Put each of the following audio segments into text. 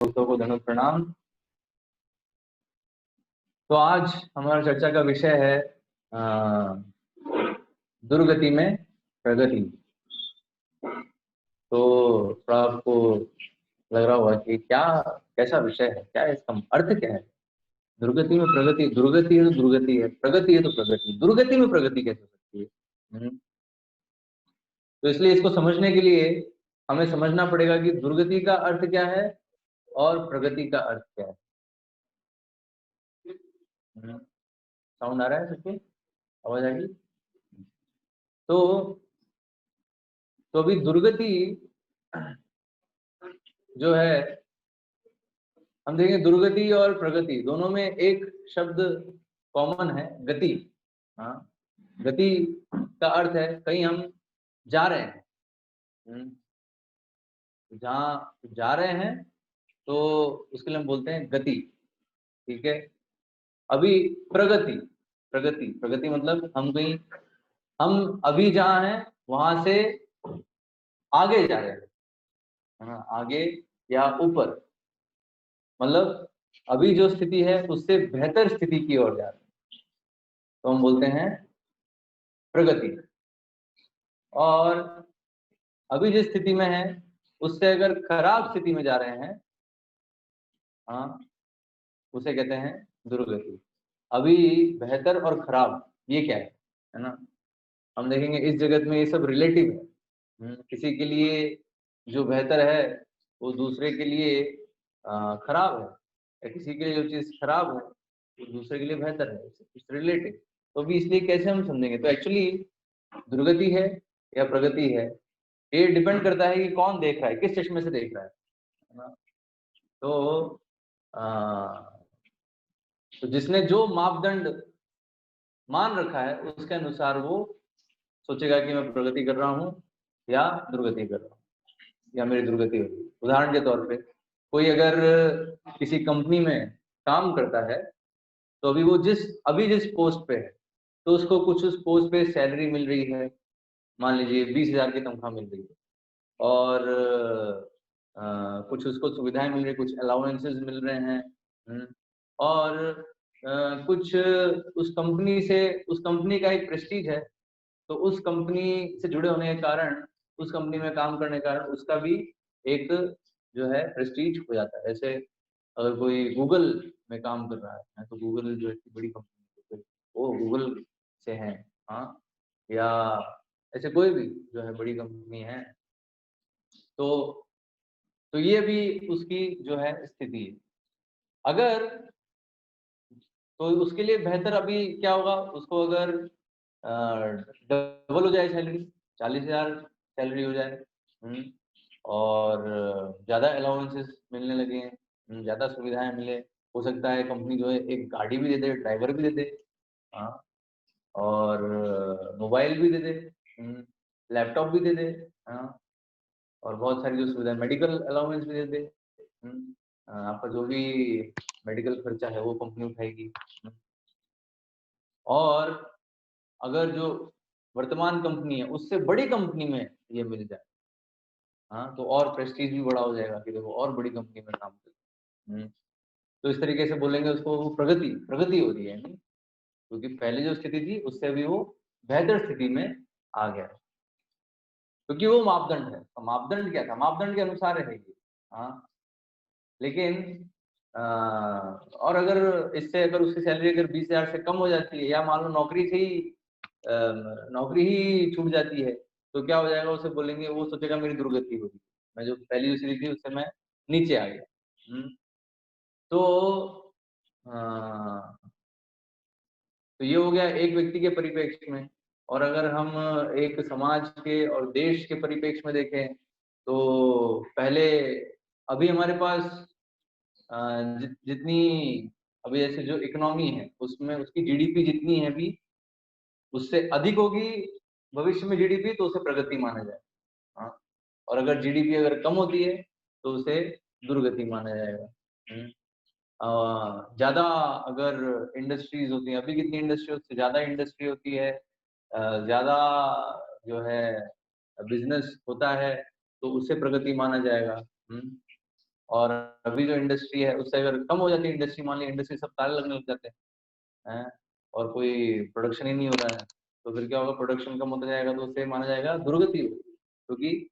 दोस्तों को धन्यवाद प्रणाम। तो आज हमारा चर्चा का विषय है दुर्गति में प्रगति। तो थोड़ा आपको लग रहा होगा कि क्या कैसा विषय है, क्या है, इसका अर्थ क्या है। दुर्गति में प्रगति, दुर्गति है तो दुर्गति है, प्रगति है तो प्रगति, दुर्गति में प्रगति कैसे हो सकती है। तो इसलिए इसको समझने के लिए हमें समझना पड़ेगा कि दुर्गति का अर्थ क्या है और प्रगति का अर्थ क्या है। साउंड आ रहा है सबके, आवाज आ रही? तो अभी दुर्गति जो है, हम देखेंगे दुर्गति और प्रगति दोनों में एक शब्द कॉमन है, गति। हाँ, गति का अर्थ है कहीं हम जा रहे हैं, जहाँ जा रहे हैं तो उसके लिए हम बोलते हैं गति। ठीक है। अभी प्रगति, प्रगति प्रगति मतलब हम अभी जहाँ हैं वहां से आगे जा रहे हैं, है ना, आगे या ऊपर, मतलब अभी जो स्थिति है उससे बेहतर स्थिति की ओर जा रहे हैं, तो हम बोलते हैं प्रगति। और अभी जिस स्थिति में है उससे अगर खराब स्थिति में जा रहे हैं, हाँ, उसे कहते हैं दुर्गति। अभी बेहतर और खराब ये क्या है ना, हम देखेंगे इस जगत में ये सब रिलेटिव है। किसी के लिए जो बेहतर है वो दूसरे के लिए खराब है, या किसी के लिए जो चीज खराब है वो दूसरे के लिए बेहतर है, इट्स रिलेटिव। तो भी इसलिए कैसे हम समझेंगे, तो एक्चुअली दुर्गति है या प्रगति है ये डिपेंड करता है कि कौन देख रहा है, किस चश्मे से देख रहा है ना। तो तो जिसने जो मापदंड मान रखा है उसके अनुसार वो सोचेगा कि मैं प्रगति कर रहा हूँ या दुर्गति कर रहा हूँ, या मेरी दुर्गति होगी। उदाहरण के तौर पे कोई अगर किसी कंपनी में काम करता है तो अभी वो अभी जिस पोस्ट पे है तो उसको कुछ उस पोस्ट पे सैलरी मिल रही है, मान लीजिए 20,000 की तनख्वाह मिल रही है, और कुछ उसको सुविधाएं मिल रही, कुछ अलाउंसेस मिल रहे हैं, और कुछ उस कंपनी का एक प्रेस्टीज है, तो उस कंपनी से जुड़े होने के कारण, उस कंपनी में काम करने के कारण उसका भी एक जो है प्रेस्टीज हो जाता है। जैसे अगर कोई गूगल में काम कर रहा है तो गूगल जो है बड़ी कंपनी है, वो गूगल से है, हाँ, या ऐसे कोई भी जो है बड़ी कंपनी है, तो ये भी उसकी जो है स्थिति है। अगर तो उसके लिए बेहतर अभी क्या होगा, उसको अगर डबल हो जाए सैलरी, 40,000 सैलरी हो जाए, और ज़्यादा अलाउंसेस मिलने लगे, ज़्यादा सुविधाएं मिले, हो सकता है कंपनी जो है एक गाड़ी भी दे दे, ड्राइवर भी दे दे, हाँ, और मोबाइल भी दे दे, लैपटॉप भी दे दे, हाँ, और बहुत सारी जो सुविधाएं, मेडिकल अलाउंस भी दे दे, आपका जो भी मेडिकल खर्चा है वो कंपनी उठाएगी। और अगर जो वर्तमान कंपनी है उससे बड़ी कंपनी में ये मिल जाए, हाँ, तो और प्रेस्टीज भी बड़ा हो जाएगा कि देखो और बड़ी कंपनी में काम कर। तो इस तरीके से बोलेंगे उसको वो प्रगति प्रगति हो रही है, नहीं, क्योंकि पहले जो स्थिति थी उससे अभी वो बेहतर स्थिति में आ गया, क्योंकि वो मापदंड है। तो मापदंड क्या था, मापदंड के अनुसार है ये, हाँ। लेकिन और अगर इससे अगर उसकी सैलरी अगर 20,000 से कम हो जाती है, या मान लो नौकरी ही छूट जाती है, तो क्या हो जाएगा, उसे बोलेंगे, वो सोचेगा मेरी दुर्गति होगी, मैं जो पहली जो स्थिति थी उससे मैं नीचे आ गया। तो तो ये हो गया एक व्यक्ति के परिप्रेक्ष्य में। और अगर हम एक समाज के और देश के परिप्रेक्ष्य में देखें तो पहले अभी हमारे पास जितनी अभी ऐसे जो इकोनॉमी है उसमें उसकी जीडीपी जितनी है अभी, उससे अधिक होगी भविष्य में जीडीपी, तो उसे प्रगति माना जाए, हाँ। और अगर जीडीपी अगर कम होती है तो उसे दुर्गति माना जाएगा। ज्यादा अगर इंडस्ट्रीज होती हैं, अभी कितनी इंडस्ट्री, उससे ज्यादा इंडस्ट्री होती है, ज्यादा जो है बिजनेस होता है, तो उसे प्रगति माना जाएगा। और अभी जो इंडस्ट्री है उससे अगर कम हो जाती है इंडस्ट्री, मान ली इंडस्ट्री सब ताले लगने लग जाते हैं और कोई प्रोडक्शन ही नहीं हो रहा है, तो फिर क्या होगा, प्रोडक्शन कम होता जाएगा तो उससे माना जाएगा दुर्गति होगी, क्योंकि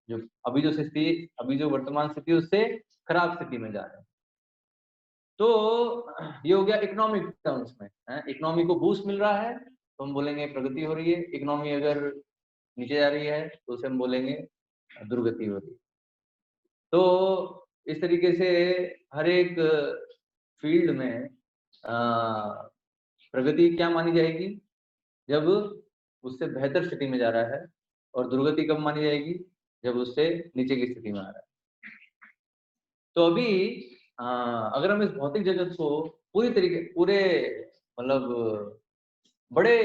जो अभी जो वर्तमान स्थिति है उससे खराब स्थिति में जा रहे हैं। तो ये हो गया इकोनॉमिक टर्म्स में, इकोनॉमी को बूस्ट मिल रहा है तो हम बोलेंगे प्रगति हो रही है, इकोनॉमी अगर नीचे जा रही है तो उसे हम बोलेंगे दुर्गति हो रही है। तो इस तरीके से हर एक फील्ड में प्रगति क्या मानी जाएगी, जब उससे बेहतर स्थिति में जा रहा है, और दुर्गति कब मानी जाएगी, जब उससे नीचे की स्थिति में आ रहा है। तो अभी अगर हम इस भौतिक जगत को पूरे मतलब बड़े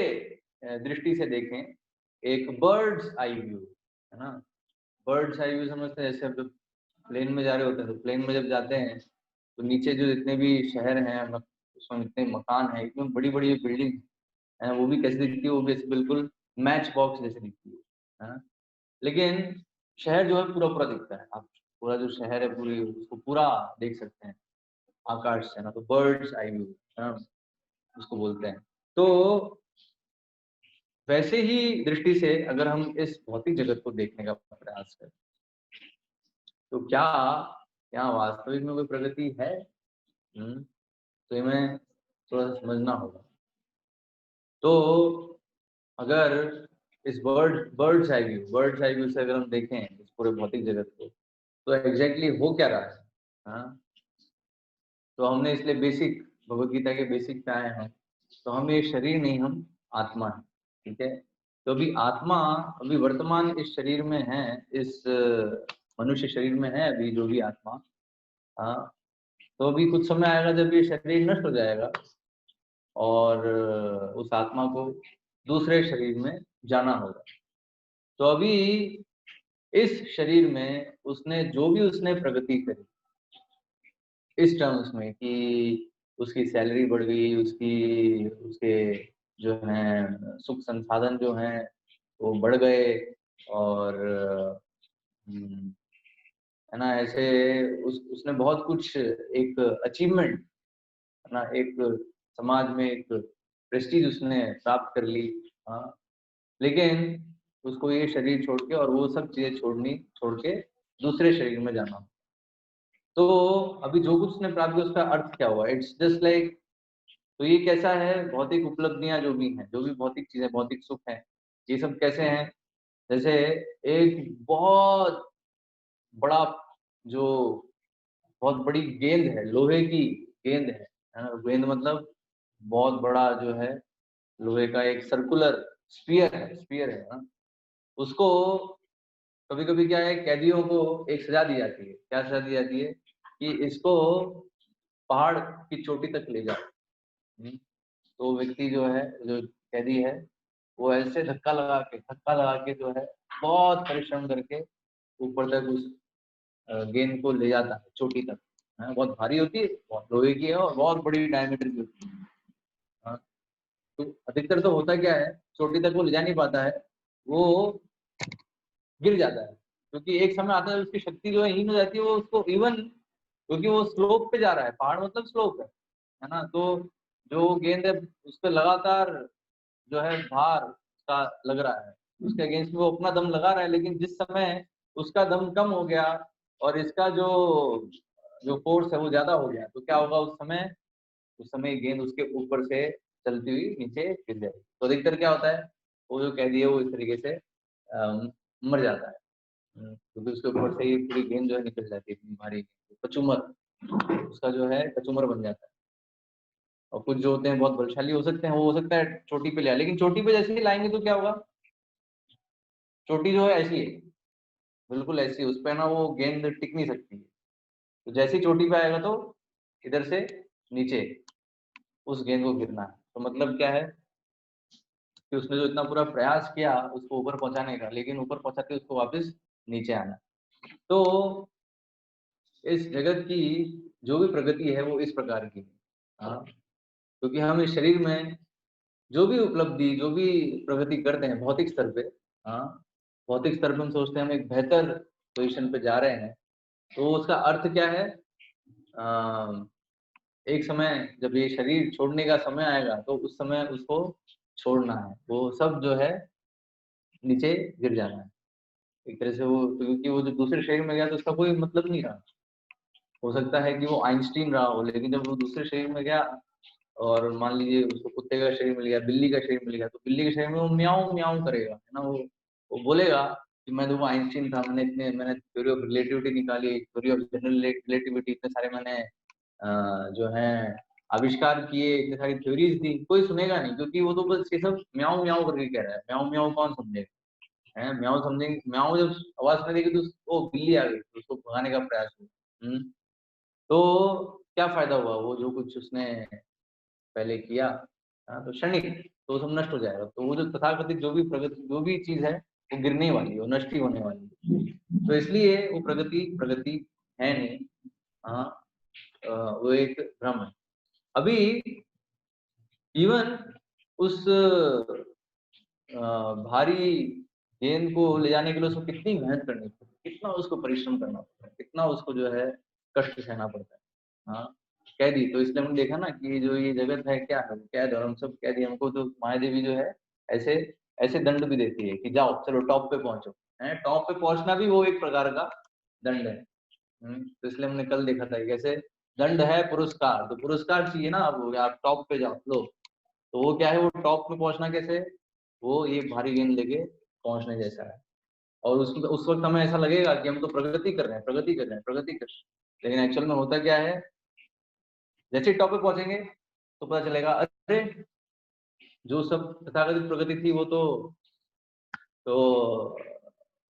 दृष्टि से देखें, एक बर्ड्स आई व्यू है ना, बर्ड्स आई व्यू समझते हैं, जैसे अब प्लेन में जा रहे होते हैं तो प्लेन में जब जाते हैं तो नीचे जो जितने भी शहर हैं, उसमें जितने मकान है, इतनी बड़ी बड़ी बिल्डिंग है, वो भी कैसे दिखती है, वो भी बिल्कुल मैच बॉक्स जैसे दिखती है। लेकिन शहर जो है पूरा पूरा दिखता है, आप पूरा जो शहर है पूरी उसको पूरा देख सकते हैं आकाश से ना, तो बर्ड्स आई व्यू उसको बोलते हैं। तो वैसे ही दृष्टि से अगर हम इस भौतिक जगत को देखने का प्रयास करें तो क्या यहाँ वास्तविक में कोई प्रगति है? तो हमें थोड़ा सा समझना होगा। तो अगर इस बर्ड्स आई व्यू से अगर हम देखें इस पूरे भौतिक जगत को, तो एग्जैक्टली हो क्या रहा है? हाँ, तो हमने इसलिए बेसिक भगवत गीता के बेसिक पे आए हैं, तो हम ये शरीर नहीं, हम आत्मा है, ठीक है। तो अभी आत्मा अभी वर्तमान इस शरीर में है, इस मनुष्य शरीर में है अभी जो भी आत्मा, हाँ, तो अभी कुछ समय आएगा जब ये शरीर नष्ट हो जाएगा और उस आत्मा को दूसरे शरीर में जाना होगा। तो अभी इस शरीर में उसने प्रगति करी इस टर्म्स में कि उसकी सैलरी बढ़ गई, उसके जो हैं सुख संसाधन जो हैं वो बढ़ गए, और है ना, ऐसे उसने बहुत कुछ एक अचीवमेंट है ना, एक समाज में एक प्रेस्टीज उसने प्राप्त कर ली। हाँ, लेकिन उसको ये शरीर छोड़ के और वो सब चीजें छोड़ के दूसरे शरीर में जाना। तो अभी जो कुछ उसने प्राप्त किया उसका अर्थ क्या हुआ? इट्स जस्ट लाइक, तो ये कैसा है, भौतिक उपलब्धियां जो भी हैं, जो भी भौतिक चीजें, भौतिक सुख है, ये सब कैसे हैं? जैसे एक बहुत बड़ा जो बहुत बड़ी गेंद है, लोहे की गेंद है ना, गेंद मतलब बहुत बड़ा जो है लोहे का एक सर्कुलर स्फीयर है ना, उसको कभी कभी क्या है, कैदियों को एक सजा दी जाती है। क्या सजा दी जाती है? कि इसको पहाड़ की चोटी तक ले जाओ। तो व्यक्ति जो है, जो कैदी है, वो ऐसे धक्का लगा के जो है बहुत परिश्रम करके ऊपर तक उस गेंद को ले जाता है चोटी तक। बहुत भारी होती है, बहुत लोहे की है और बहुत बड़ी डायमीटर की होती है। हाँ, तो अधिकतर तो होता क्या है, चोटी तक वो ले जा नहीं पाता है, वो गिर जाता है, क्योंकि एक समय आता है उसकी शक्ति जो है हीन हो जाती है, वो उसको इवन, क्योंकि वो स्लोप पे जा रहा है, पहाड़ मतलब स्लोप है ना, तो जो गेंद है उस पर लगातार जो है भार उसका लग रहा है, उसके अगेंस्ट में वो अपना दम लगा रहा है, लेकिन जिस समय उसका दम कम हो गया और इसका जो जो फोर्स है वो ज्यादा हो गया, तो क्या होगा उस समय गेंद उसके ऊपर से चलती हुई नीचे गिर जाएगी। तो अधिकतर क्या होता है, वो जो कह दिए वो इस तरीके से मर जाता है, क्योंकि उसके ऊपर से ही पूरी गेंद जो है निकल जाती है, भारी कचूमर, उसका जो है कचूमर बन जाता है। और कुछ जो होते हैं बहुत बलशाली हो सकते हैं, वो हो सकता है चोटी पे ले, लेकिन चोटी पे जैसे ही लाएंगे तो क्या होगा, चोटी जो है ऐसी है, बिल्कुल ऐसी, उस पर ना वो गेंद टिक नहीं सकती है। तो जैसे ही चोटी पे आएगा तो इधर से नीचे उस गेंद को गिरना है। तो मतलब क्या है कि उसने जो इतना पूरा प्रयास किया उसको ऊपर पहुंचाने का, लेकिन ऊपर पहुंचाते उसको वापस नीचे आना। तो इस जगत की जो भी प्रगति है वो इस प्रकार की है। हाँ, क्योंकि हम इस शरीर में जो भी उपलब्धि, जो भी प्रगति करते हैं भौतिक स्तर पे, हाँ, भौतिक स्तर पे हम सोचते हैं हम एक बेहतर पोजीशन पे जा रहे हैं, तो उसका अर्थ क्या है? एक समय जब ये शरीर छोड़ने का समय आएगा तो उस समय उसको छोड़ना है, वो सब जो है नीचे गिर जाना है। एक तरह से वो, क्योंकि वो जो दूसरे शरीर में गया तो उसका कोई मतलब नहीं रहा। हो सकता है कि वो आइंस्टीन रहा हो, लेकिन जब वो दूसरे शरीर में गया और मान लीजिए उसको कुत्ते का शरीर मिल गया, बिल्ली का शरीर मिल गया, तो बिल्ली के शरीर में वो म्याऊं म्याऊं करेगा, है ना। वो बोलेगा कि मैं तो वो आइंस्टीन था, मैंने थ्योरी ऑफ रिलेटिविटी निकाली, थ्योरी ऑफ जनरल रिलेटिविटी, इतने सारे मैंने जो है आविष्कार किए, इतनी सारी थ्योरीज दी। कोई सुनेगा नहीं, क्योंकि वो तो बस ये सब म्याऊं म्याऊं करके कह रहा है। म्याऊं म्याऊं कौन समझेगा? है म्याऊं समझेंगे? म्याऊं जब आवाज सुनेगी तो ओ बिल्ली आ गई, तो उसको भगाने का प्रयास हुआ। तो क्या फायदा हुआ? वो जो कुछ उसने पहले किया, हाँ, तो क्षणिक, तो सब नष्ट हो जाएगा। तो वो जो तथाकथित जो भी प्रगति, जो भी चीज है, वो गिरने वाली है, वो नष्ट ही होने वाली है। तो इसलिए वो प्रगति प्रगति है नहीं। हाँ, वो एक भ्रम है। अभी इवन उस भारी गेंद को ले जाने के लिए उसको कितनी मेहनत करनी पड़ती है, कितना उसको परिश्रम करना पड़ता है, कितना उसको जो है कष्ट सहना पड़ता है। हाँ, कैदी। तो इसलिए हमने देखा ना कि जो ये जगत है क्या है, कैद, और हम सब कैदी। हमको तो माया देवी जो है ऐसे ऐसे दंड भी देती है कि जाओ चलो टॉप पे पहुंचो। है, टॉप पे पहुंचना भी वो एक प्रकार का दंड है। तो इसलिए हमने कल देखा था कि कैसे दंड है पुरस्कार। तो पुरस्कार चाहिए ना, अब आप टॉप पे जाओ लो। तो वो क्या है, वो टॉप पे पहुंचना कैसे? वो ये भारी गेंद लेके पहुंचने जैसा है। और उस वक्त हमें ऐसा लगेगा कि हम तो प्रगति कर रहे हैं, प्रगति कर रहे हैं, प्रगति कर रहे हैं, लेकिन एक्चुअल में होता क्या है? जैसे टॉप पे पहुंचेंगे तो पता चलेगा अरे जो सब तथाकथित प्रगति थी तो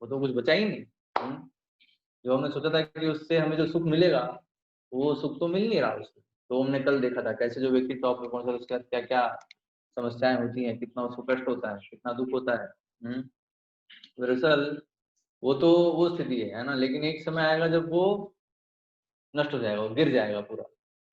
वो तो कुछ बचा ही नहीं। जो हमने सोचा था कि उससे हमें जो सुख मिलेगा, वो सुख तो मिल नहीं रहा उससे। तो हमने कल देखा था कैसे जो व्यक्ति टॉप पे पहुंचा उसके बाद क्या क्या समस्याएं होती हैं, कितना उसको कष्ट होता है, कितना दुख होता है। दरअसल वो तो वो स्थिति है ना, लेकिन एक समय आएगा जब वो नष्ट हो जाएगा, वो गिर जाएगा पूरा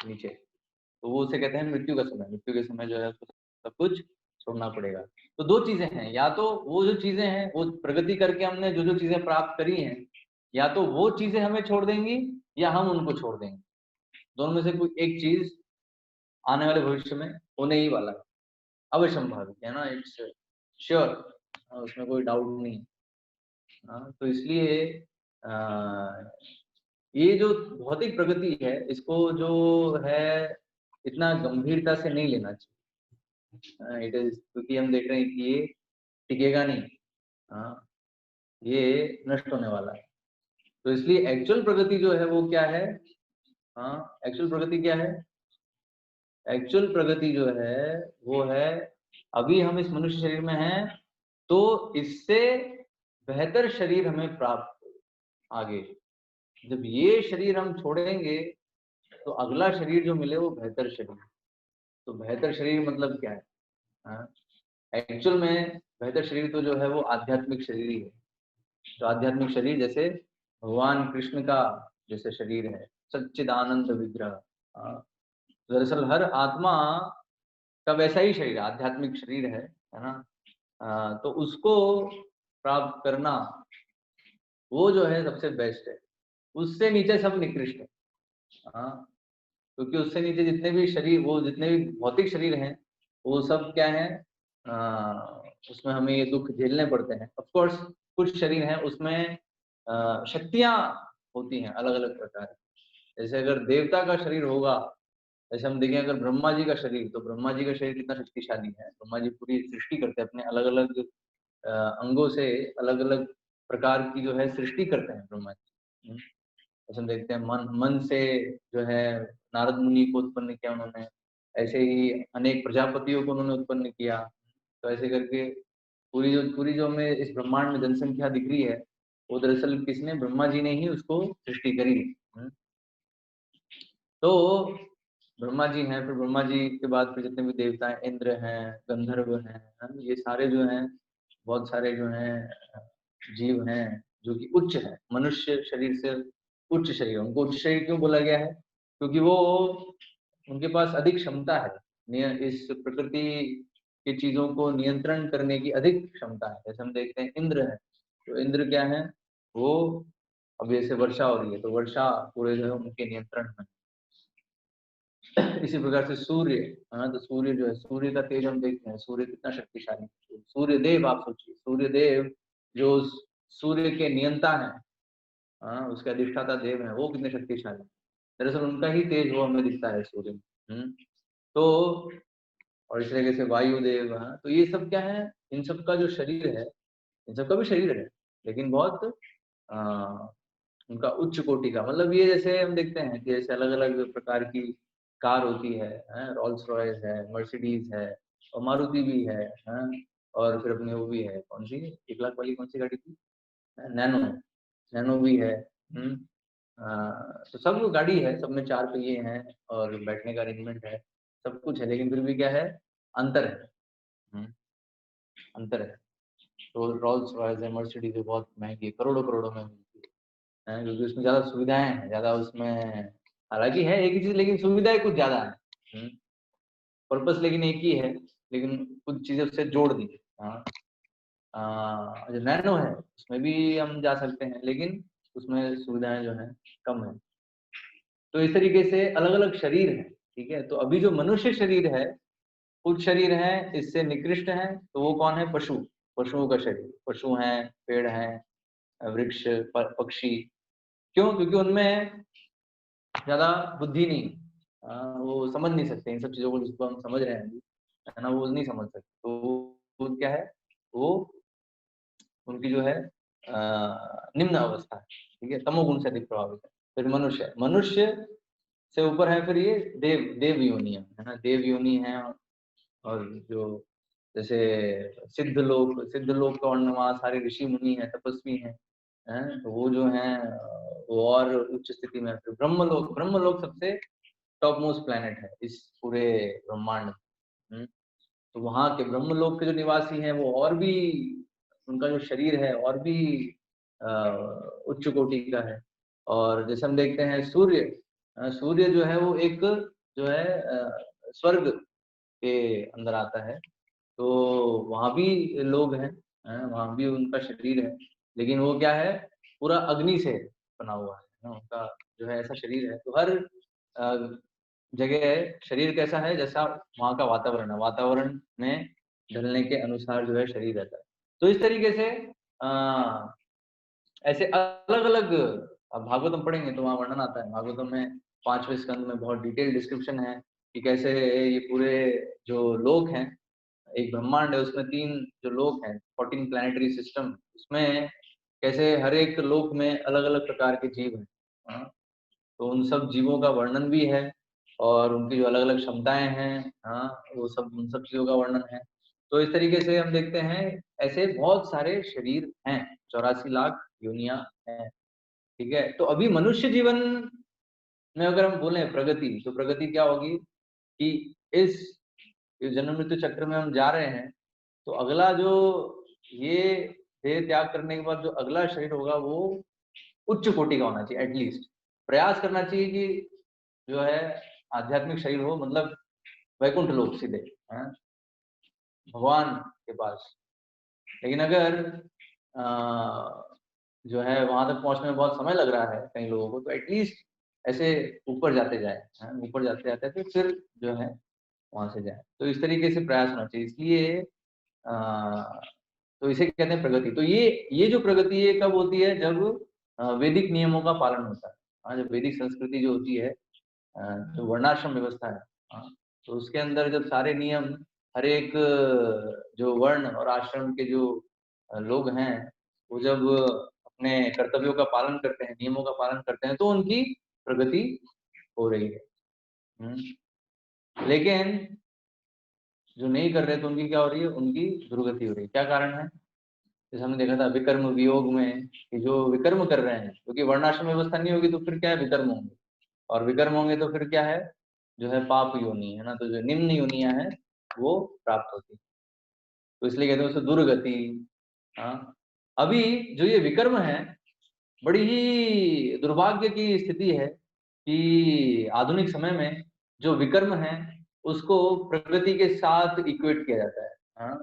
नीचे। तो वो उसे कहते हैं मृत्यु का समय। मृत्यु के समय जो है उसको सब कुछ छोड़ना पड़ेगा। तो दो चीजें हैं, या तो वो जो चीजें हैं, वो प्रगति करके हमने जो जो चीजें प्राप्त करी हैं, या तो वो चीजें हमें छोड़ देंगी या हम उनको छोड़ देंगे। दोनों में से कोई एक चीज आने वाले भविष्य में होने ही वाला है, अवश्यंभावी है ना, इट्स श्योर, उसमें कोई डाउट नहीं है। हाँ, तो इसलिए ये जो भौतिक प्रगति है, इसको जो है इतना गंभीरता से नहीं लेना चाहिए। इट इज, क्योंकि हम देख रहे हैं कि ये टिकेगा नहीं। हाँ, ये नष्ट होने वाला है। तो इसलिए एक्चुअल प्रगति जो है वो क्या है? हाँ, एक्चुअल प्रगति क्या है? एक्चुअल प्रगति जो है वो है, अभी हम इस मनुष्य शरीर में हैं, तो इससे बेहतर शरीर हमें प्राप्त हो आगे। जब ये शरीर हम छोड़ेंगे तो अगला शरीर जो मिले वो बेहतर शरीर। तो बेहतर शरीर मतलब क्या है? हाँ, एक्चुअल में बेहतर शरीर तो जो है वो आध्यात्मिक शरीर ही है। तो आध्यात्मिक शरीर जैसे भगवान कृष्ण का जैसे शरीर है, सच्चिदानंद विग्रह। हाँ, दरअसल हर आत्मा का वैसा ही शरीर, आध्यात्मिक शरीर है ना। तो उसको प्राप्त करना वो जो है सबसे बेस्ट है। उससे नीचे सब निकृष्ट है। हाँ, क्योंकि उससे नीचे जितने भी शरीर, वो जितने भी भौतिक शरीर हैं, वो सब क्या है? उसमें हमें ये दुख झेलने पड़ते हैं। ऑफ कोर्स कुछ शरीर हैं उसमें शक्तियां होती हैं अलग अलग प्रकार की। जैसे अगर देवता का शरीर होगा, जैसे हम देखें अगर ब्रह्मा जी का शरीर, तो ब्रह्मा जी का शरीर कितना शक्तिशाली है। ब्रह्मा जी पूरी सृष्टि करते हैं अपने अलग अलग अंगों से, अलग अलग प्रकार की जो है सृष्टि करते हैं ब्रह्मा जी। जैसे हम देखते हैं मन से जो है नारद मुनि को उत्पन्न किया उन्होंने, ऐसे ही अनेक प्रजापतियों को उन्होंने उत्पन्न किया। तो ऐसे करके पूरी जो हमें इस ब्रह्मांड में जनसंख्या दिख रही है, वो दरअसल किसने? ब्रह्मा जी ने ही उसको सृष्टि करी है। तो ब्रह्मा जी हैं, फिर ब्रह्मा जी के बाद फिर जितने भी देवता हैं, इंद्र हैं, गंधर्व हैं, ये सारे जो हैं, बहुत सारे जो हैं जीव हैं जो कि उच्च है, मनुष्य शरीर से उच्च शरीर। उनको उच्च शरीर क्यों बोला गया है? क्योंकि वो उनके पास अधिक क्षमता है, इस प्रकृति की चीजों को नियंत्रण करने की अधिक क्षमता है। जैसे हम देखते हैं इंद्र है, तो इंद्र क्या है? वो अब जैसे वर्षा हो रही है तो वर्षा पूरे जो है उनके नियंत्रण में। इसी प्रकार से सूर्य, हाँ, तो सूर्य जो है, सूर्य का तेज हम देखते हैं, सूर्य कितना शक्तिशाली है। सूर्य देव, आप सोचिए, सूर्य देव जो सूर्य के नियंता है, हाँ, उसके अधिष्ठाता देव है, वो कितने शक्तिशाली। दरअसल उनका ही तेज वो हमें दिखता है सूर्य में। तो और इस तरीके से वायुदेव, हाँ, तो ये सब क्या है, इन सब का जो शरीर है, इन सब का भी शरीर है, लेकिन बहुत उनका उच्च कोटि का, मतलब ये जैसे हम देखते हैं कि जैसे अलग अलग प्रकार की कार होती है, रोल्स रॉयस है, मर्सिडीज है, और मारुति भी है, और फिर अपनी वो भी है, कौन सी 1 लाख वाली कौन सी गाड़ी थी, नैनो, नैनो भी है। तो सब गाड़ी है, सब में 4 पहिए हैं और बैठने का अरेंजमेंट है, सब कुछ है, लेकिन फिर भी क्या है, अंतर है। अंतर है। तो रोल्स रॉयस है, मर्सिडीज है, बहुत महंगी, करोड़ों करोड़ों में मिलती है, क्योंकि उसमें ज्यादा सुविधाएं हैं, ज्यादा उसमें, हालांकि है एक ही चीज, लेकिन सुविधाएं कुछ ज्यादा है। पर्पस लेकिन एक ही है, लेकिन कुछ चीजें उससे जोड़ दी। हाँ, जो नैनो है उसमें भी हम जा सकते हैं, लेकिन उसमें सुविधाएं जो है कम है। तो इस तरीके से अलग अलग शरीर है, ठीक है। तो अभी जो मनुष्य शरीर है, कुछ शरीर है इससे निकृष्ट है, तो वो कौन है, पशु, पशुओं का शरीर, पशु हैं, पेड़ हैं, वृक्ष, पक्षी। क्यों? क्योंकि उनमें ज्यादा बुद्धि नहीं, वो समझ नहीं सकते इन सब चीजों को, जिसको हम समझ रहे हैं अभी, है ना, वो नहीं समझ सकते। तो वो क्या है, वो उनकी जो है निम्न अवस्था है, ठीक है, तमोगुण से अधिक प्रभावित है। फिर मनुष्य, मनुष्य से ऊपर है फिर ये देव, देव योनि है ना, देव योनि है। और जो जैसे सिद्ध लोक का वर्णन, वहाँ सारे ऋषि मुनि है, तपस्वी हैं, तो वो जो हैं वो और उच्च स्थिति में। फिर ब्रह्मलोक, ब्रह्मलोक सबसे टॉप मोस्ट प्लेनेट है इस पूरे ब्रह्मांड में। तो वहाँ के ब्रह्मलोक के जो निवासी हैं वो और भी, उनका जो शरीर है और भी उच्च कोटि का है। और जैसे हम देखते हैं सूर्य, सूर्य जो है वो एक जो है स्वर्ग के अंदर आता है। तो वहाँ भी लोग हैं, वहाँ भी उनका शरीर है, लेकिन वो क्या है, पूरा अग्नि से बना हुआ है ना, उनका जो है ऐसा शरीर है। तो हर जगह शरीर कैसा है, जैसा वहाँ का वातावरण है, वातावरण में ढलने के अनुसार जो है शरीर रहता है। तो इस तरीके से ऐसे अलग अलग, अब भागवतम पढ़ेंगे तो वहाँ वर्णन आता है, भागवतम में 5वें स्कंद में बहुत डिटेल डिस्क्रिप्शन है कि कैसे ये पूरे जो लोक हैं, एक ब्रह्मांड है, उसमें 3 जो लोक हैं, 14 प्लैनेटरी सिस्टम, उसमें कैसे हर एक लोक में अलग अलग प्रकार के जीव हैं, हाँ? तो उन सब जीवों का वर्णन भी है, और उनकी जो अलग अलग क्षमताएं हैं, हाँ, वो सब, उन सब चीजों का वर्णन है। तो इस तरीके से हम देखते हैं ऐसे बहुत सारे शरीर हैं, 84 लाख योनियां हैं, ठीक है। तो अभी मनुष्य जीवन में अगर हम बोले प्रगति, तो प्रगति क्या होगी कि इस जन्म मृत्यु चक्र में हम जा रहे हैं, तो अगला जो ये देह त्याग करने के बाद जो अगला शरीर होगा वो उच्च कोटि का होना चाहिए, एटलीस्ट प्रयास करना चाहिए कि जो है आध्यात्मिक शरीर हो, मतलब वैकुंठ लोक सीधे, भगवान के पास। लेकिन अगर जो है वहां तक पहुंचने में बहुत समय लग रहा है कई लोगों को, तो एटलीस्ट ऐसे ऊपर जाते जाए, ऊपर जाते जाते तो फिर जो है वहां से जाए। तो इस तरीके से प्रयास होना चाहिए, इसलिए तो इसे कहते हैं प्रगति। तो ये जो प्रगति है कब होती है, जब वैदिक नियमों का पालन होता है, जब वैदिक संस्कृति जो होती है, जो वर्णाश्रम व्यवस्था है, तो उसके अंदर जब सारे नियम, हर एक जो वर्ण और आश्रम के जो लोग हैं, वो जब अपने कर्तव्यों का पालन करते हैं, नियमों का पालन करते हैं, तो उनकी प्रगति हो रही है। लेकिन जो नहीं कर रहे तो उनकी क्या हो रही है, उनकी दुर्गति हो रही है। क्या कारण है? जैसे हमने देखा था विकर्म वियोग में, कि जो विकर्म कर रहे हैं, क्योंकि वर्णाश्रम व्यवस्था नहीं होगी तो फिर क्या है, विकर्म होंगे, और विकर्म होंगे तो फिर क्या है, जो है पाप योनि है ना, तो जो निम्न योनियां हैं वो प्राप्त होती है। तो इसलिए कहते हैं उसे दुर्गति। हाँ, अभी जो ये विकर्म है, बड़ी ही दुर्भाग्य की स्थिति है कि आधुनिक समय में जो विकर्म है उसको प्रगति के साथ इक्वेट किया जाता है। हाँ,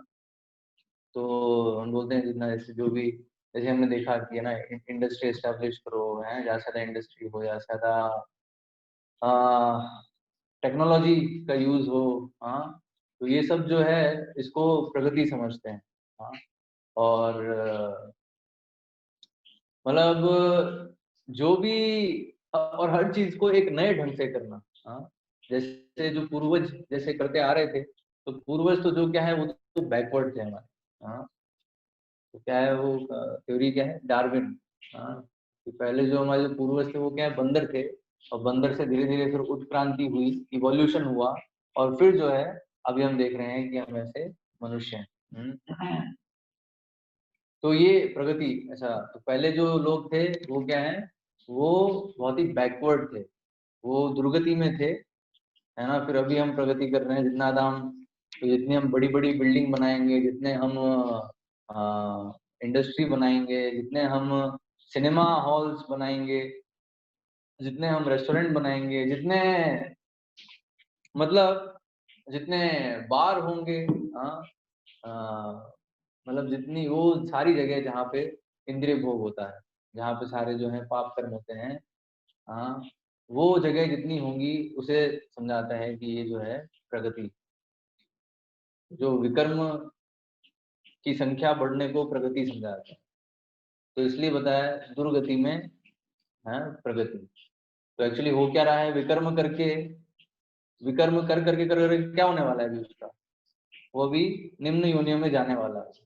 तो हम बोलते हैं जितना, जैसे जो भी जैसे हमने देखा कि है ना, इंडस्ट्री एस्टेब्लिश करो, है ज्यादा से ज्यादा इंडस्ट्री हो, ज्यादा से ज्यादा टेक्नोलॉजी का यूज हो। हाँ, तो ये सब जो है इसको प्रगति समझते हैं। हाँ, और मतलब जो भी और हर चीज को एक नए ढंग से करना। हाँ, जैसे जो पूर्वज जैसे करते आ रहे थे, तो पूर्वज तो जो क्या है वो तो बैकवर्ड थे हमारे। हाँ, तो क्या है वो थ्योरी क्या है, डार्विन। हाँ, तो पहले जो हमारे जो पूर्वज थे वो क्या है, बंदर थे, और बंदर से धीरे धीरे फिर उत्क्रांति हुई, इवोल्यूशन हुआ, और फिर जो है अभी हम देख रहे हैं कि हम ऐसे मनुष्य हैं। तो ये प्रगति ऐसा, तो पहले जो लोग थे वो क्या है, वो बहुत ही बैकवर्ड थे, वो दुर्गति में थे, है ना। फिर अभी हम प्रगति कर रहे हैं, जितना ज्यादा हम, तो जितनी हम बड़ी बड़ी बिल्डिंग बनाएंगे, जितने हम इंडस्ट्री बनाएंगे, जितने हम सिनेमा हॉल्स बनाएंगे, जितने हम रेस्टोरेंट बनाएंगे, जितने मतलब जितने बार होंगे, हाँ, मतलब जितनी वो सारी जगह जहाँ पे इंद्रिय भोग होता है, जहाँ पे सारे जो है पाप कर्म होते हैं, हाँ, वो जगह जितनी होंगी उसे समझाता है कि ये जो है प्रगति, जो विकर्म की संख्या बढ़ने को प्रगति समझाता है। तो इसलिए बताया दुर्गति में है प्रगति। तो एक्चुअली हो क्या रहा है, विकर्म करके, विकर्म कर करके कर करके क्या होने वाला है अभी उसका, वो भी निम्न योनियों में जाने वाला है।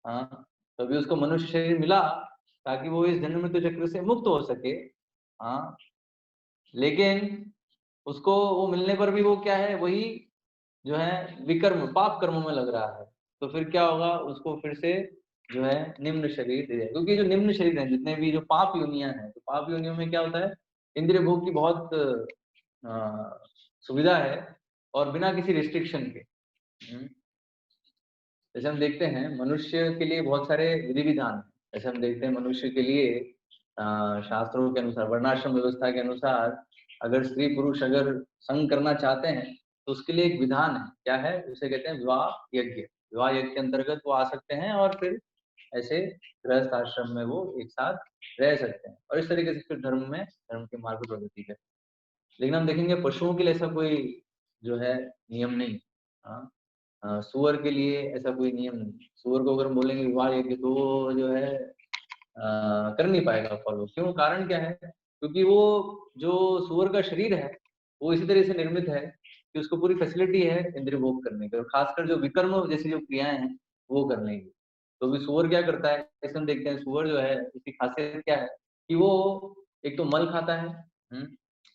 हाँ, तो अभी उसको मनुष्य शरीर मिला ताकि वो इस जन्म मृत्यु चक्र से मुक्त हो सके। हाँ, लेकिन उसको वो मिलने पर भी वो क्या है, वही जो है विकर्म पाप कर्मों में लग रहा है। तो फिर क्या होगा, उसको फिर से जो है निम्न शरीर दे देगा, क्योंकि जो निम्न शरीर है, जितने भी जो पाप योनियां हैं, तो पाप योनियों में क्या होता है, इंद्रिय भोग की बहुत सुविधा है, और बिना किसी रिस्ट्रिक्शन के। जैसे हम देखते हैं मनुष्य के लिए बहुत सारे विधि विधान हैं। जैसे हम देखते हैं मनुष्य के लिए शास्त्रों के अनुसार, वर्णाश्रम व्यवस्था के अनुसार, अगर स्त्री पुरुष अगर संग करना चाहते हैं तो उसके लिए एक विधान है। क्या है, उसे कहते हैं विवाह यज्ञ। विवाह यज्ञ के अंतर्गत वो आ सकते हैं, और फिर ऐसे गृहस्थ आश्रम में वो एक साथ रह सकते हैं, और इस तरीके से फिर धर्म में, धर्म के मार्ग पर प्रगति करते हैं। लेकिन हम देखेंगे पशुओं के लिए ऐसा कोई जो है नियम नहीं। हाँ, सुअर के लिए ऐसा कोई नियम नहीं। सुअर को अगर हम बोलेंगे विवाह यज्ञ, तो वो जो है कर नहीं पाएगा फॉलो। क्यों, कारण क्या है, क्योंकि वो जो सुअर का शरीर है वो इसी तरह से निर्मित है कि उसको पूरी फैसिलिटी है इंद्रिय भोग करने की, और खासकर जो विकर्म जैसी जो क्रियाएं हैं वो करने की। तो भी सुअर क्या करता है, जैसे हम देखते हैं सुअर जो है उसकी खासियत क्या है कि वो एक तो मल खाता है,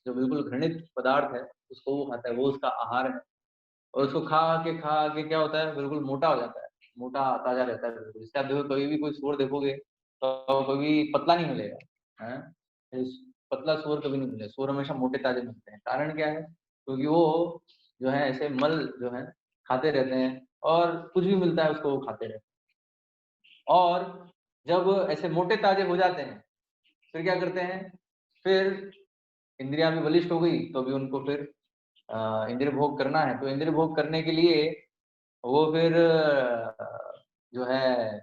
जो बिल्कुल घृणित पदार्थ है उसको वो खाता है, वो उसका आहार है। और उसको खा के क्या होता है, बिल्कुल मोटा हो जाता है, मोटा ताजा रहता है बिल्कुल। इससे आप देखो, कभी भी कोई सूअर देखोगे तो कभी पतला नहीं मिलेगा, हैं। पतला सूअर कभी नहीं मिलेगा, सूअर हमेशा मोटे ताजे मिलते हैं। कारण क्या है, क्योंकि वो जो है ऐसे मल जो है खाते रहते हैं, और कुछ भी मिलता है उसको वो खाते रहते हैं। और जब ऐसे मोटे ताजे हो जाते हैं, फिर क्या करते हैं, फिर इंद्रियां भी बलिष्ठ हो गई, तो भी उनको फिर इंद्रिय भोग करना है। तो इंद्रिय भोग करने के लिए वो फिर जो है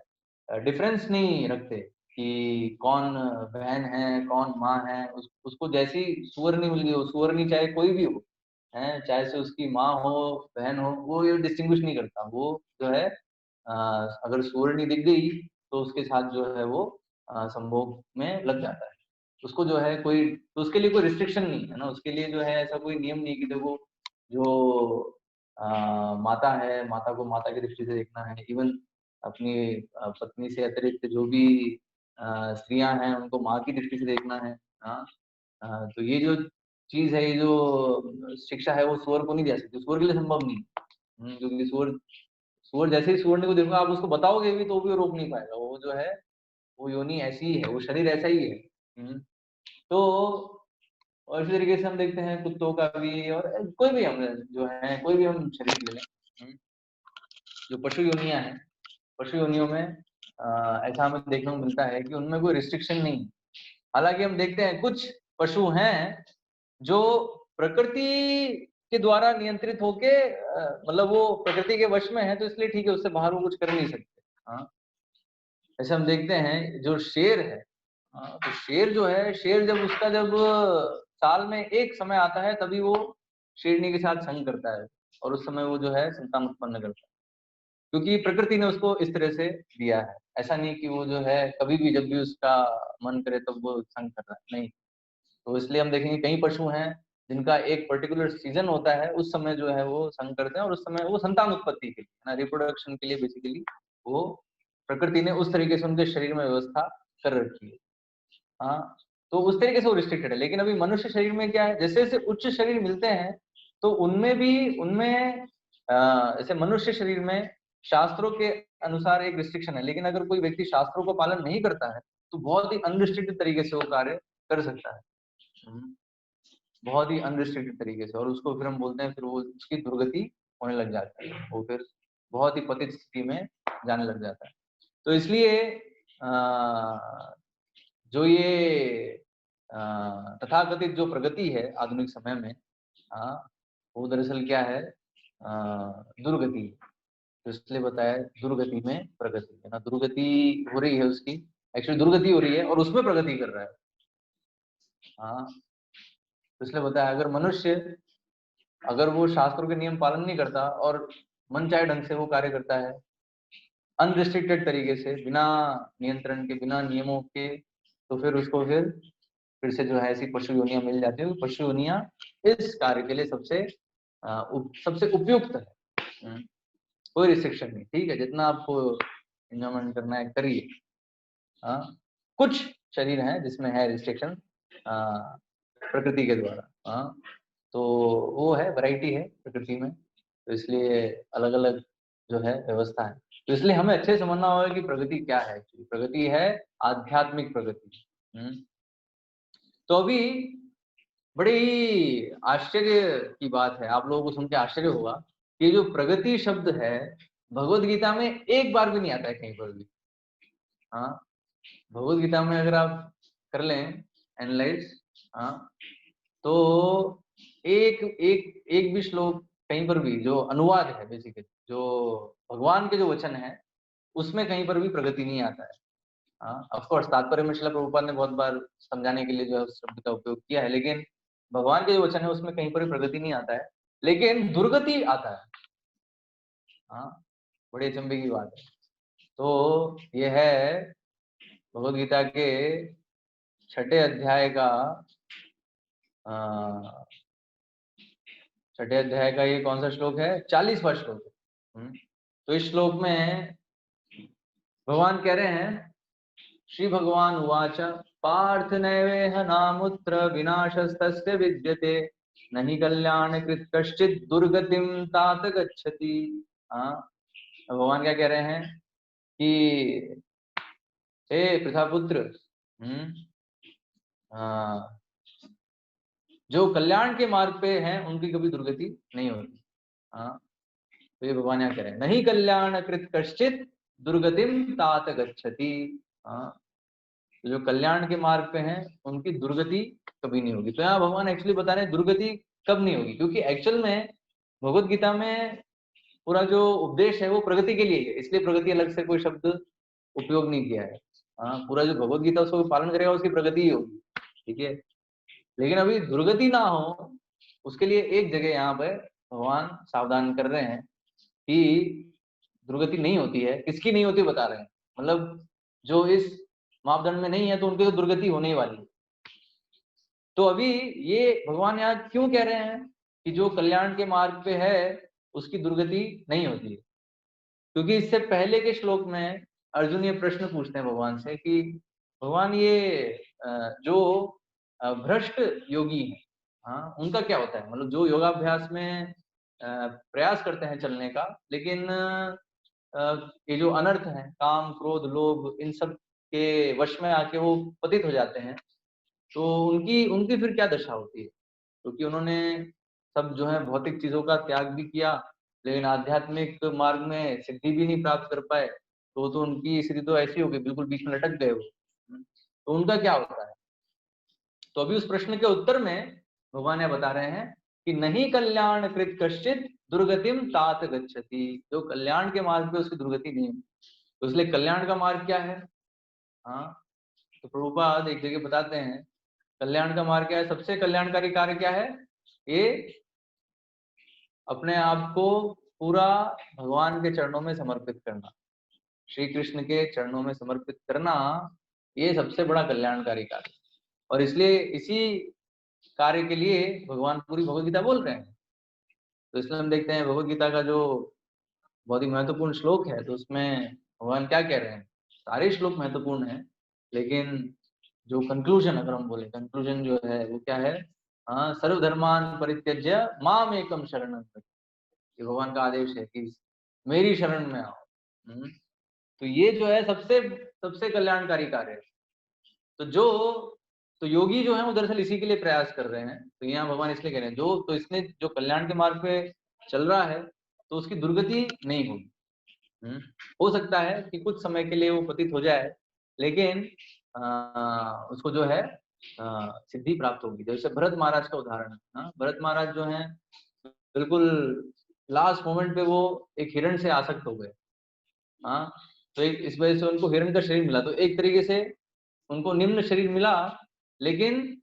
डिफरेंस नहीं रखते कि कौन बहन है कौन माँ है। उसको जैसी सुअर नहीं मिल गई, वो सुअर नहीं, चाहे कोई भी हो, है चाहे से उसकी माँ हो बहन हो, वो ये डिस्टिंग्विश नहीं करता। वो जो है अगर सुअर नहीं दिख गई तो उसके साथ जो है वो संभोग में लग जाता है। उसको जो है कोई, तो उसके लिए कोई रिस्ट्रिक्शन नहीं है ना, उसके लिए जो है ऐसा कोई नियम नहीं कि देखो जो माता है, माता को माता की दृष्टि से देखना है। इवन अपनी पत्नी से अतिरिक्त जो भी स्त्रियां हैं उनको माँ की दृष्टि से देखना है। हाँ, तो ये जो चीज है, ये जो शिक्षा है, वो सूअर को नहीं दे सकती, सूअर के लिए संभव नहीं। क्योंकि सूअर, सूअर जैसे ही सूअर को देखो, आप उसको बताओगे भी तो भी वो रोक नहीं पाएगा। वो जो है वो योनि ऐसी ही है, वो शरीर ऐसा ही है। तो और इसी तरीके से हम देखते हैं कुत्तों का भी, और कोई भी हम जो है कोई भी हम शरीर ले लें, जो पशु योनियां हैं, पशु योनियों में ऐसा हमें देखने को मिलता है कि उनमें कोई रिस्ट्रिक्शन नहीं है। हालांकि हम देखते हैं कुछ पशु हैं जो प्रकृति के द्वारा नियंत्रित होके मतलब वो प्रकृति के वश में है, तो इसलिए ठीक है, उससे बाहर वो कुछ कर नहीं सकते। हाँ, जैसे हम देखते हैं जो शेर है, तो शेर जो है, शेर जब साल में एक समय आता है तभी वो शेरनी के साथ संग करता है और उस समय वो जो है संतान उत्पन्न करता है, क्योंकि प्रकृति ने उसको इस तरह से दिया है। ऐसा नहीं कि वो जो है कभी भी जब भी उसका मन करे तब वो संग कर रहा है, नहीं। तो इसलिए हम देखेंगे कई पशु हैं जिनका एक पर्टिकुलर सीजन होता है, उस समय जो है वो संग करते हैं और उस समय वो संतान उत्पत्ति के लिए, है ना, रिप्रोडक्शन के लिए बेसिकली वो प्रकृति ने उस तरीके से उनके शरीर में व्यवस्था कर रखी है। हाँ, तो उस तरीके से वो रिस्ट्रिक्टेड है। लेकिन अभी मनुष्य शरीर में क्या है, जैसे-जैसे उच्च शरीर मिलते हैं, तो उनमें जैसे मनुष्य शरीर में शास्त्रों के अनुसार एक रिस्ट्रिक्शन है, लेकिन अगर कोई व्यक्ति शास्त्रों का पालन नहीं करता है, तो बहुत ही अनरिस्ट्रिक्टेड तरीके से वो कार्य कर सकता है। हुँ, बहुत ही अनरिस्ट्रिक्टेड तरीके से, और उसको फिर हम बोलते हैं, फिर वो उसकी दुर्गति होने लग जाती है। वो फिर बहुत ही पतित स्थिति में जाने लग जाता है। तो इसलिए अ, जो ये तथाकथित जो प्रगति है आधुनिक समय में, वो दरअसल क्या है, दुर्गति। तो इसलिए बताया दुर्गति में प्रगति, है ना, दुर्गति हो रही है उसकी, एक्चुअली दुर्गति हो रही है और उसमें प्रगति कर रहा है। हाँ, तो इसलिए बताया अगर वो शास्त्रों के नियम पालन नहीं करता और मनचाहे ढंग से वो कार्य करता है, अनरिस्ट्रिक्टेड तरीके से, बिना नियंत्रण के, बिना नियमों के, तो फिर उसको फिर से जो है ऐसी पशु योनियां मिल जाती है। पशु योनियां इस कार्य के लिए सबसे उपयुक्त है। कोई रिस्ट्रिक्शन नहीं, ठीक है, जितना आपको एंजॉयमेंट करना है करिए। कुछ शरीर हैं जिसमें है रिस्ट्रिक्शन प्रकृति के द्वारा, तो वो है, वैरायटी है प्रकृति में, तो इसलिए अलग अलग जो है व्यवस्था है। तो इसलिए हमें अच्छे से समझना होगा कि प्रगति क्या है। प्रगति है आध्यात्मिक प्रगति। तो अभी बड़ी आश्चर्य की बात है, आप लोगों को सुन के आश्चर्य होगा कि जो प्रगति शब्द है भगवत गीता में एक बार भी नहीं आता है कहीं पर भी। हाँ, भगवत गीता में अगर आप कर लें एनालाइज, तो एक एक एक भी श्लोक कहीं पर भी जो अनुवाद है, बेसिकली जो भगवान के जो वचन है, उसमें कहीं पर भी प्रगति नहीं आता है। ऑफ कोर्स तात्पर्य में श्रील प्रभुपाद ने बहुत बार समझाने के लिए जो है उस शब्द का उपयोग किया है, लेकिन भगवान के जो वचन है उसमें कहीं पर भी प्रगति नहीं आता है, लेकिन दुर्गति आता है। बड़ी अचंभे की बात है। तो ये है भगवद गीता के 6ठे अध्याय का ये कौन सा श्लोक है, 40वां श्लोक है। तो इस श्लोक में भगवान कह रहे हैं, श्री भगवान उवाच पार्थ नैवेह नामुत्र विनाशस्तस्य विद्यते नहि कल्याणकृत कश्चित् दुर्गतिं तात गच्छति। भगवान क्या कह रहे हैं कि हे पृथापुत्र, जो कल्याण के मार्ग पे हैं उनकी कभी दुर्गति नहीं होती। तो ये भगवान यहाँ कह रहे हैं, नहीं कल्याणकृत कश्चित् दुर्गतिम तात गच्छति। तो जो कल्याण के मार्ग पे हैं उनकी दुर्गति कभी नहीं होगी। तो यहाँ भगवान एक्चुअली बता रहे हैं दुर्गति कब नहीं होगी, क्योंकि एक्चुअल में भगवत गीता में पूरा जो उपदेश है वो प्रगति के लिए है, इसलिए प्रगति अलग से कोई शब्द उपयोग नहीं किया है। पूरा जो भगवत गीता उसको पालन करेगा उसकी प्रगति ही होगी, ठीक है। लेकिन अभी दुर्गति ना हो उसके लिए एक जगह यहाँ पे भगवान सावधान कर रहे हैं कि दुर्गति नहीं होती है। किसकी नहीं होती बता रहे हैं, मतलब जो इस मापदंड में नहीं है तो उनकी तो दुर्गति होने ही वाली है। तो अभी ये भगवान यहाँ क्यों कह रहे हैं कि जो कल्याण के मार्ग पे है उसकी दुर्गति नहीं होती है, क्योंकि इससे पहले के श्लोक में अर्जुन ये प्रश्न पूछते हैं भगवान से कि भगवान ये जो भ्रष्ट योगी है, उनका क्या होता है, मतलब जो योगाभ्यास में प्रयास करते हैं चलने का, लेकिन ये जो अनर्थ है, काम क्रोध लोभ, इन सब के वश में आके वो पतित हो जाते हैं, तो उनकी उनकी फिर क्या दशा होती है, क्योंकि उन्होंने सब जो है भौतिक चीजों का त्याग भी किया, लेकिन आध्यात्मिक मार्ग में सिद्धि भी नहीं प्राप्त कर पाए, तो उनकी स्थिति तो ऐसी हो गई, बिल्कुल बीच में लटक गए वो। तो उनका क्या होता है। तो अभी उस प्रश्न के उत्तर में भगवान यह बता रहे हैं कि नहीं कल्याण कृत कश्चित दुर्गतिम तात गच्छति, जो कल्याण के मार्ग पे उसकी दुर्गति नहीं है। तो इसलिए कल्याण का मार्ग क्या है? हाँ, तो प्रभुपाद एक जगह बताते हैं कल्याण का मार्ग क्या है, सबसे कल्याणकारी कार्य क्या है? ये अपने आप को पूरा भगवान के चरणों में समर्पित करना, श्री कृष्ण के चरणों में समर्पित करना, ये सबसे बड़ा कल्याणकारी कार्य। और इसलिए इसी कार्य के लिए भगवान पूरी भगवद गीता बोल रहे हैं। तो इसलिए हम देखते हैं भगवद गीता का जो बहुत ही महत्वपूर्ण श्लोक है, तो उसमें भगवान क्या कह रहे हैं? सारे श्लोक महत्वपूर्ण हैं, लेकिन जो कंक्लूजन, अगर हम बोले कंक्लूजन जो है वो क्या है? सर्वधर्मान परित्यज्य माम एकम शरणं व्रज। ये भगवान का आदेश है कि मेरी शरण में आओ। तो ये जो है सबसे सबसे कल्याणकारी कार्य है। तो योगी जो है वो दरअसल इसी के लिए प्रयास कर रहे हैं। तो यहाँ भगवान इसलिए कह रहे हैं तो इसने जो कल्याण के मार्ग पे चल रहा है तो उसकी दुर्गति नहीं होगी। हो सकता है कि कुछ समय के लिए वो पतित हो जाए, लेकिन उसको जो है सिद्धि प्राप्त होगी। जैसे भरत महाराज का उदाहरण है। भरत महाराज जो हैं बिल्कुल लास्ट मोमेंट पे वो एक हिरण से आसक्त हो गए। तो इस वजह से उनको हिरण का शरीर मिला, तो एक तरीके से उनको निम्न शरीर मिला, लेकिन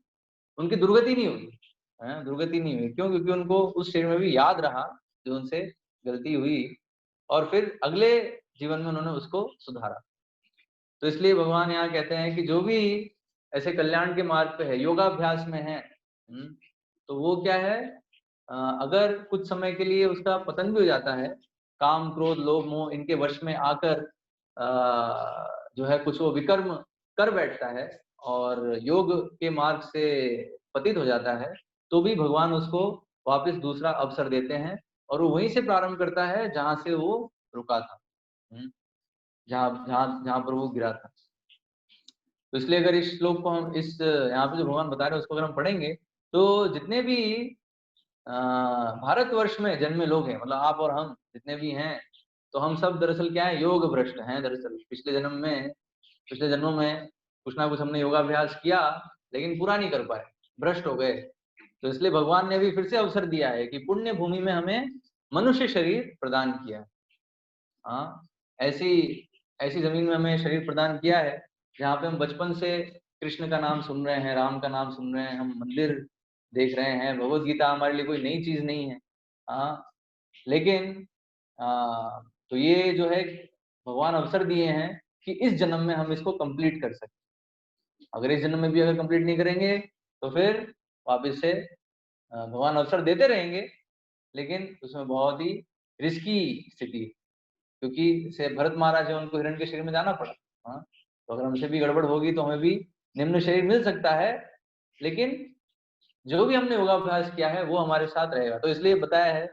उनकी दुर्गति नहीं हुई। दुर्गति नहीं हुई क्यों? क्योंकि उनको उस शरीर में भी याद रहा जो उनसे गलती हुई, और फिर अगले जीवन में उन्होंने उसको सुधारा। तो इसलिए भगवान यहाँ कहते हैं कि जो भी ऐसे कल्याण के मार्ग पे है, योगाभ्यास में है, तो वो क्या है, अगर कुछ समय के लिए उसका पतन भी हो जाता है, काम क्रोध लोभ मोह इनके वश में आकर जो है कुछ वो विकर्म कर बैठता है और योग के मार्ग से पतित हो जाता है, तो भी भगवान उसको वापस दूसरा अवसर देते हैं और वो वहीं से प्रारंभ करता है जहां से वो रुका था, जहां जहां जहां पर वो गिरा था। तो इसलिए अगर इस श्लोक को हम इस यहाँ पे जो भगवान बता रहे हैं उसको अगर हम पढ़ेंगे, तो जितने भी भारतवर्ष में जन्मे लोग हैं, मतलब आप और हम जितने भी हैं, तो हम सब दरअसल क्या है, योग भ्रष्ट हैं। दरअसल पिछले जन्मों में कुछ ना कुछ हमने योगाभ्यास किया, लेकिन पूरा नहीं कर पाए, भ्रष्ट हो गए। तो इसलिए भगवान ने भी फिर से अवसर दिया है कि पुण्य भूमि में हमें मनुष्य शरीर प्रदान किया है। ऐसी ऐसी जमीन में हमें शरीर प्रदान किया है जहाँ पे हम बचपन से कृष्ण का नाम सुन रहे हैं, राम का नाम सुन रहे हैं, हम मंदिर देख रहे हैं। भगवत गीता हमारे लिए कोई नई चीज नहीं है। लेकिन तो ये जो है भगवान अवसर दिए हैं कि इस जन्म में हम इसको कंप्लीट कर सकें। अगर इस जन्म में भी अगर कंप्लीट नहीं करेंगे तो फिर वापस से भगवान अवसर देते रहेंगे, लेकिन उसमें बहुत ही रिस्की स्थिति है, क्योंकि जैसे भरत महाराज है, उनको हिरण के शरीर में जाना पड़ा। तो अगर हमसे भी गड़बड़ होगी तो हमें भी निम्न शरीर मिल सकता है, लेकिन जो भी हमने योगाभ्यास किया है वो हमारे साथ रहेगा। तो इसलिए बताया है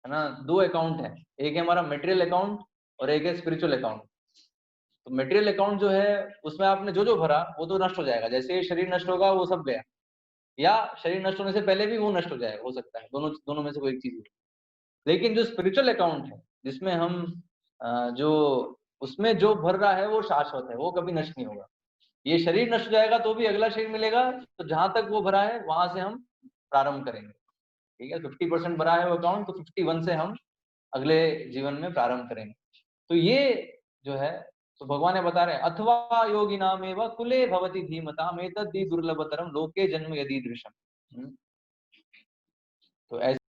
ना, दो अकाउंट है, एक है हमारा मटेरियल अकाउंट और एक है स्पिरिचुअल अकाउंट। तो मटेरियल अकाउंट जो है उसमें आपने जो जो भरा वो तो नष्ट हो जाएगा, जैसे शरीर नष्ट होगा वो सब गया, या शरीर नष्ट होने से पहले भी वो नष्ट हो जाएगा, हो सकता है दोनों में से कोई एक चीज। लेकिन जो स्पिरिचुअल अकाउंट है जिसमें हम जो उसमें जो भर रहा है वो शाश्वत है, वो कभी नष्ट नहीं होगा। ये शरीर नष्ट हो जाएगा तो भी अगला शरीर मिलेगा, तो जहां तक वो भरा है वहां से हम प्रारंभ करेंगे। ठीक है, 50% भरा है वो अकाउंट, तो 51 से हम अगले जीवन में प्रारंभ करेंगे। तो ये जो है, तो भगवान ने बता रहे हैं अथवा योगी नाम एवं कुले भवति धीमताम एतद्धि दुर्लभतरम लोके जन्म यदि दृश्यम। तो ऐसे